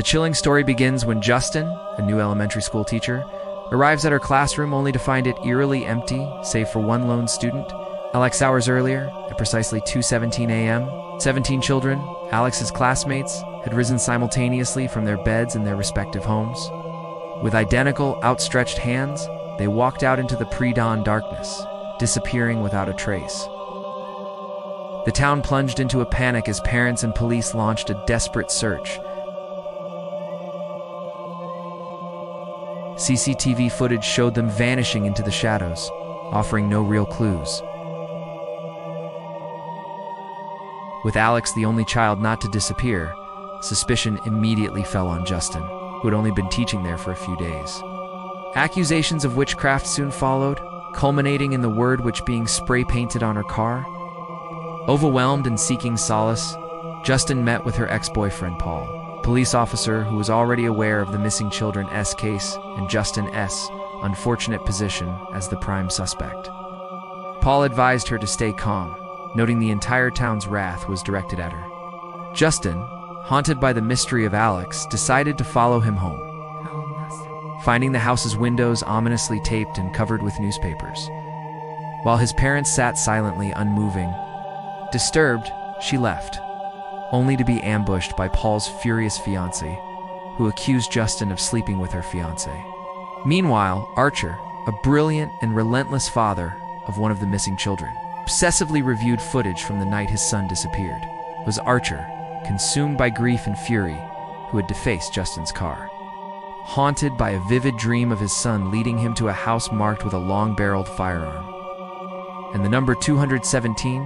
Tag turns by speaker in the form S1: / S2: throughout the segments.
S1: The chilling story begins when Justin, a new elementary school teacher, arrives at her classroom only to find it eerily empty, save for one lone student. Alex, hours earlier, at precisely 2:17 a.m., 17 children, Alex's classmates, had risen simultaneously from their beds in their respective homes. With identical, outstretched hands, they walked out into the pre-dawn darkness, disappearing without a trace. The town plunged into a panic as parents and police launched a desperate search. CCTV footage showed them vanishing into the shadows, offering no real clues. With Alex the only child not to disappear, suspicion immediately fell on Justin, who had only been teaching there for a few days. Accusations of witchcraft soon followed, culminating in the word witch being spray-painted on her car. Overwhelmed and seeking solace, Justin met with her ex-boyfriend Paul, a police officer who was already aware of the missing children's case and Justin's unfortunate position as the prime suspect. Paul advised her to stay calm, noting the entire town's wrath was directed at her. Justin, haunted by the mystery of Alex, decided to follow him home, finding the house's windows ominously taped and covered with newspapers. While his parents sat silently unmoving, disturbed, she left, only to be ambushed by Paul's furious fiancée, who accused Justin of sleeping with her fiancé. Meanwhile, Archer, a brilliant and relentless father of one of the missing children, obsessively reviewed footage from the night his son disappeared. It was Archer, consumed by grief and fury, who had defaced Justin's car. Haunted by a vivid dream of his son leading him to a house marked with a long-barreled firearm and the number 217,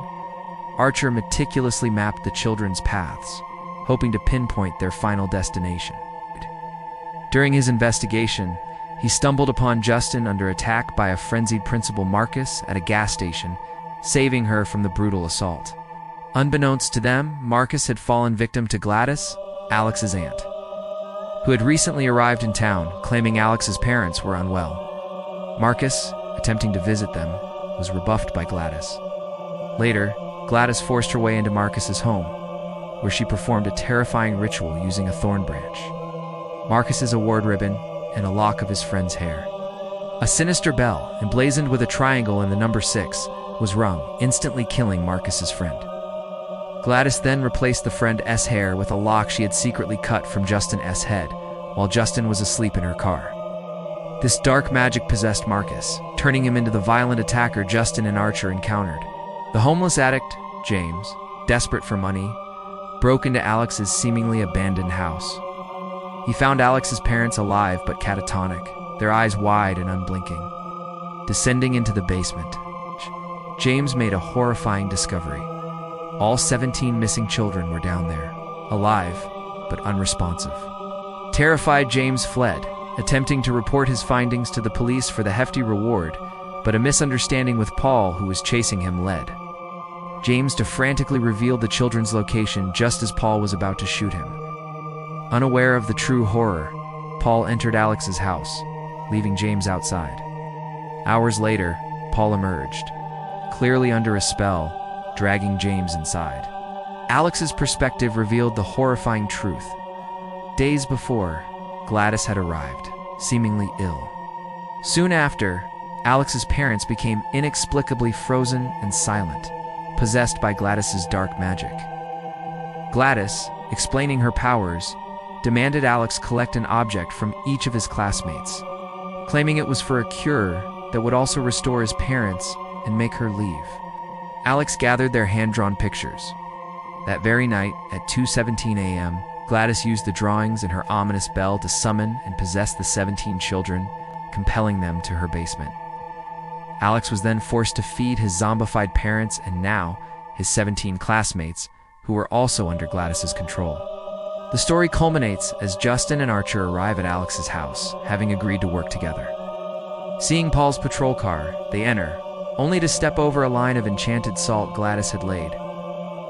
S1: Archer meticulously mapped the children's paths, hoping to pinpoint their final destination. During his investigation, he stumbled upon Justin under attack by a frenzied Principal Marcus at a gas station, saving her from the brutal assault. Unbeknownst to them, Marcus had fallen victim to Gladys, Alex's aunt, who had recently arrived in town, claiming Alex's parents were unwell. Marcus, attempting to visit them, was rebuffed by Gladys. Later, Gladys forced her way into Marcus's home, where she performed a terrifying ritual using a thorn branch, Marcus's award ribbon, and a lock of his friend's hair. A sinister bell, emblazoned with a triangle and the number 6, was rung, instantly killing Marcus's friend. Gladys then replaced the friend's hair with a lock she had secretly cut from Justin's head, while Justin was asleep in her car. This dark magic possessed Marcus, turning him into the violent attacker Justin and Archer encountered. The homeless addict, James, desperate for money, broke into Alex's seemingly abandoned house. He found Alex's parents alive but catatonic, their eyes wide and unblinking. Descending into the basement, James made a horrifying discovery. All 17 missing children were down there, alive but unresponsive. Terrified, James fled, attempting to report his findings to the police for the hefty reward, but a misunderstanding with Paul, who was chasing him, led James to frantically reveal the children's location just as Paul was about to shoot him. Unaware of the true horror, Paul entered Alex's house, leaving James outside. Hours later, Paul emerged, clearly under a spell, dragging James inside. Alex's perspective revealed the horrifying truth. Days before, Gladys had arrived, seemingly ill. Soon after, Alex's parents became inexplicably frozen and silent, possessed by Gladys's dark magic. Gladys, explaining her powers, demanded Alex collect an object from each of his classmates, claiming it was for a cure that would also restore his parents and make her leave. Alex gathered their hand-drawn pictures. That very night, at 2:17 a.m., Gladys used the drawings and her ominous bell to summon and possess the 17 children, compelling them to her basement. Alex was then forced to feed his zombified parents and now his 17 classmates, who were also under Gladys's control. The story culminates as Justin and Archer arrive at Alex's house, having agreed to work together. Seeing Paul's patrol car, they enter, only to step over a line of enchanted salt Gladys had laid.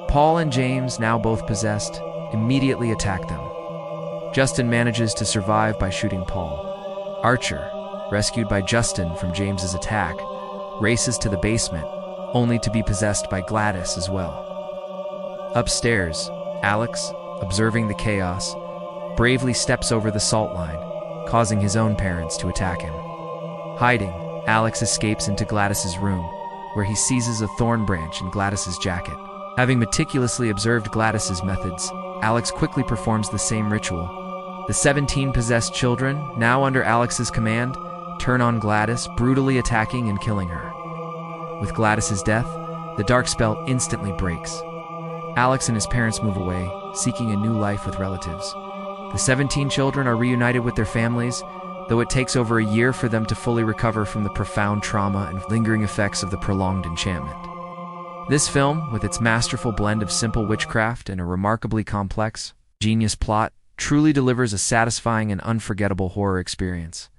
S1: Paul and James, now both possessed, immediately attack them. Justin manages to survive by shooting Paul. Archer, rescued by Justin from James's attack, races to the basement, only to be possessed by Gladys as well. Upstairs, Alex, observing the chaos, bravely steps over the salt line, causing his own parents to attack him. Hiding, Alex escapes into Gladys's room, where he seizes a thorn branch in Gladys's jacket. Having meticulously observed Gladys's methods, Alex quickly performs the same ritual. The 17 possessed children, now under Alex's command, turn on Gladys, brutally attacking and killing her. With Gladys's death, the dark spell instantly breaks. Alex and his parents move away, seeking a new life with relatives. The 17 children are reunited with their families, though it takes over a year for them to fully recover from the profound trauma and lingering effects of the prolonged enchantment. This film, with its masterful blend of simple witchcraft and a remarkably complex, genius plot, truly delivers a satisfying and unforgettable horror experience.